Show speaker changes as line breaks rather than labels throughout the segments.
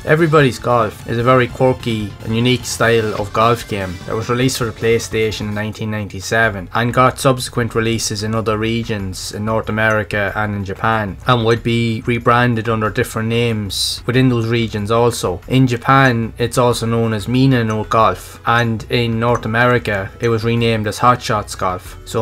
Everybody's Golf is a very quirky and unique style of golf game that was released for the PlayStation in 1997 and got subsequent releases in other regions in North America and in Japan, and would be rebranded under different names within those regions also. In Japan it's also known as Mina no Golf, and in North America it was renamed as Hot Shots Golf. So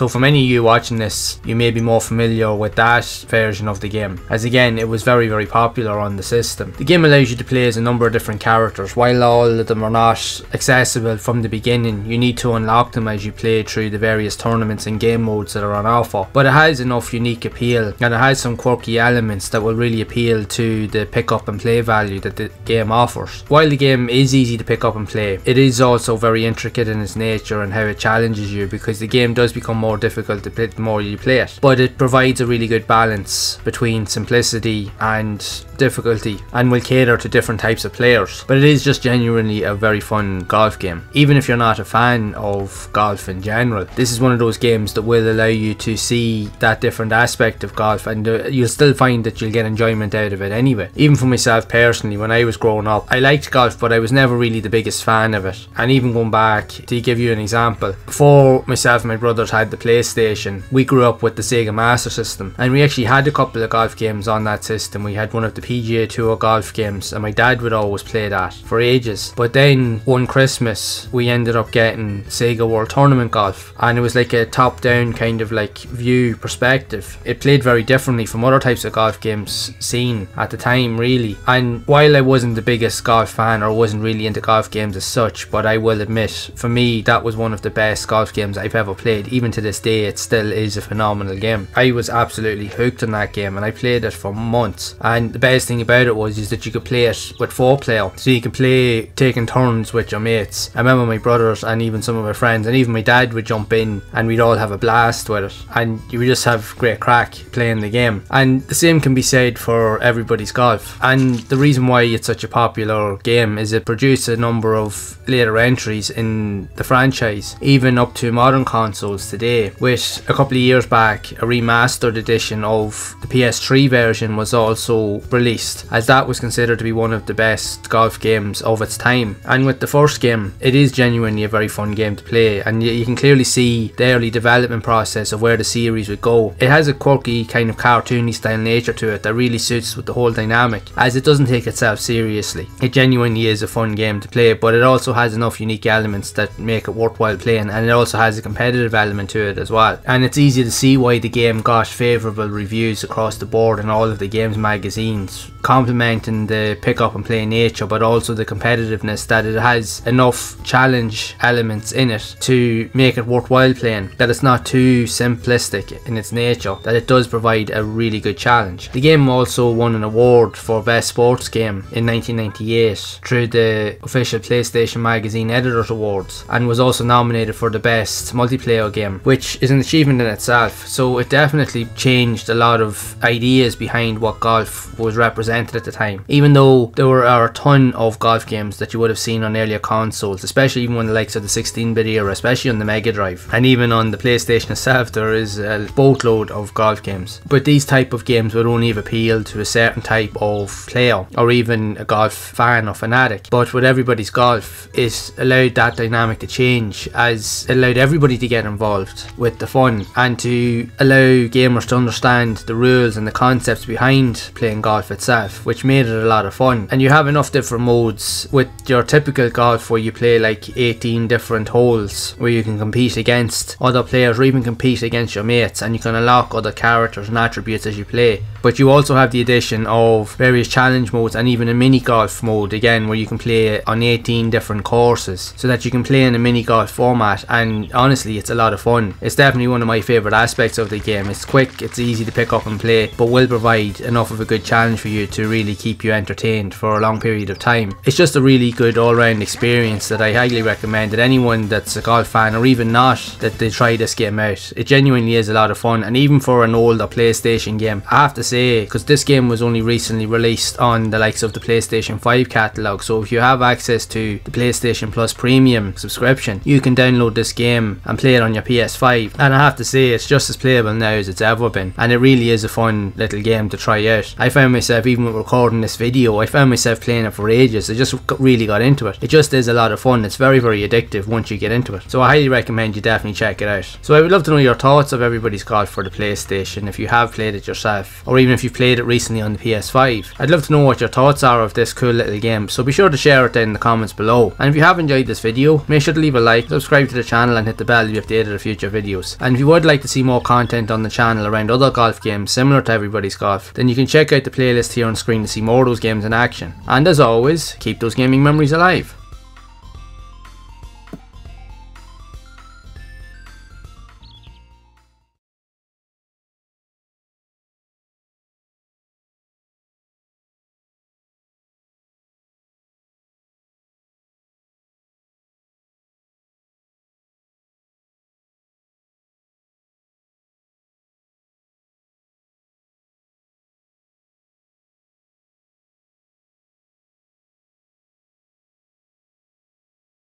for many of you watching this, you may be more familiar with that version of the game, as again it was very popular on the system. The game allows you to play as a number of different characters. While all of them are not accessible from the beginning, you need to unlock them as you play through the various tournaments and game modes that are on offer. But it has enough unique appeal, and it has some quirky elements that will really appeal to the pick up and play value that the game offers. While the game is easy to pick up and play, it is also very intricate in its nature and how it challenges you, because the game does become more difficult to play the more you play it. But it provides a really good balance between simplicity and difficulty, and will cater to different types of players. But it is just genuinely a very fun golf game. Even if you're not a fan of golf in general, this is one of those games that will allow you to see that different aspect of golf, and you'll still find that you'll get enjoyment out of it anyway. Even for myself personally, when I was growing up, I liked golf, but I was never really the biggest fan of it. And even going back to give you an example, before myself and my brothers had the PlayStation, we grew up with the Sega Master System, and we actually had a couple of golf games on that system. We had one of the PGA Tour golf games, and my dad would always play that for ages. But then one Christmas we ended up getting Sega World Tournament Golf, and it was like a top down kind of like view perspective. It played very differently from other types of golf games seen at the time really. And while I wasn't the biggest golf fan, or wasn't really into golf games as such, but I will admit, for me that was one of the best golf games I've ever played. Even to this day it still is a phenomenal game. I was absolutely hooked on that game, and I played it for months. And the best thing about it was that you could play it with 4 player, so you could play taking turns with your mates. I remember my brothers and even some of my friends and even my dad would jump in, and we'd all have a blast with it, and you would just have great crack playing the game. And the same can be said for Everybody's Golf. And the reason why it's such a popular game is it produced a number of later entries in the franchise, even up to modern consoles today. With a couple of years back, a remastered edition of the PS3 version was also released, as that was considered to be one of the best golf games of its time. And with the first game, it is genuinely a very fun game to play, and you can clearly see the early development process of where the series would go. It has a quirky kind of cartoony style nature to it that really suits with the whole dynamic, as it doesn't take itself seriously. It genuinely is a fun game to play, but it also has enough unique elements that make it worthwhile playing, and it also has a competitive element to it as well. And it's easy to see why the game got favourable reviews across the board in all of the games magazines, complementing the pick up and play nature, but also the competitiveness, that it has enough challenge elements in it to make it worthwhile playing, that it's not too simplistic in its nature, that it does provide a really good challenge. The game also won an award for Best Sports Game in 1998 through the official PlayStation Magazine Editors Awards, and was also nominated for the Best Multiplayer Game, which is an achievement in itself. So it definitely changed a lot of ideas behind what golf was represented at the time. Even though there were a ton of golf games that you would have seen on earlier consoles, especially even on the likes of the 16-bit era, especially on the Mega Drive, and even on the PlayStation itself, there is a boatload of golf games. But these type of games would only have appealed to a certain type of player, or even a golf fan or fanatic. But with Everybody's Golf, it allowed that dynamic to change, as it allowed everybody to get involved with the fun, and to allow gamers to understand the rules and the concepts behind playing golf itself, which made it a lot of fun. And you have enough different modes with your typical golf, where you play like 18 different holes, where you can compete against other players or even compete against your mates, and you can unlock other characters and attributes as you play. But you also have the addition of various challenge modes, and even a mini golf mode again, where you can play on 18 different courses, so that you can play in a mini golf format. And honestly, it's a lot of fun. It's definitely one of my favourite aspects of the game. It's quick, it's easy to pick up and play, but will provide enough of a good challenge for you to really keep you entertained for a long period of time. It's just a really good all-round experience that I highly recommend that anyone that's a golf fan, or even not, that they try this game out. It genuinely is a lot of fun, and even for an older PlayStation game, I have to say, because this game was only recently released on the likes of the PlayStation 5 catalogue, so if you have access to the PlayStation Plus Premium subscription, you can download this game and play it on your PS5, and I have to say it's just as playable now as it's ever been, and it really is a fun little game to try out. I found myself, even even with recording this video, I found myself playing it for ages. I just really got into it. It just is a lot of fun. It's very, very addictive once you get into it. So I highly recommend you definitely check it out. So I would love to know your thoughts of Everybody's Golf for the PlayStation, if you have played it yourself, or even if you've played it recently on the PS5. I'd love to know what your thoughts are of this cool little game, so be sure to share it down in the comments below. And if you have enjoyed this video, make sure to leave a like, subscribe to the channel and hit the bell to be updated of future videos. And if you would like to see more content on the channel around other golf games similar to Everybody's Golf, then you can check out the playlist here on screen to see more of those games in action. And as always, keep those gaming memories alive.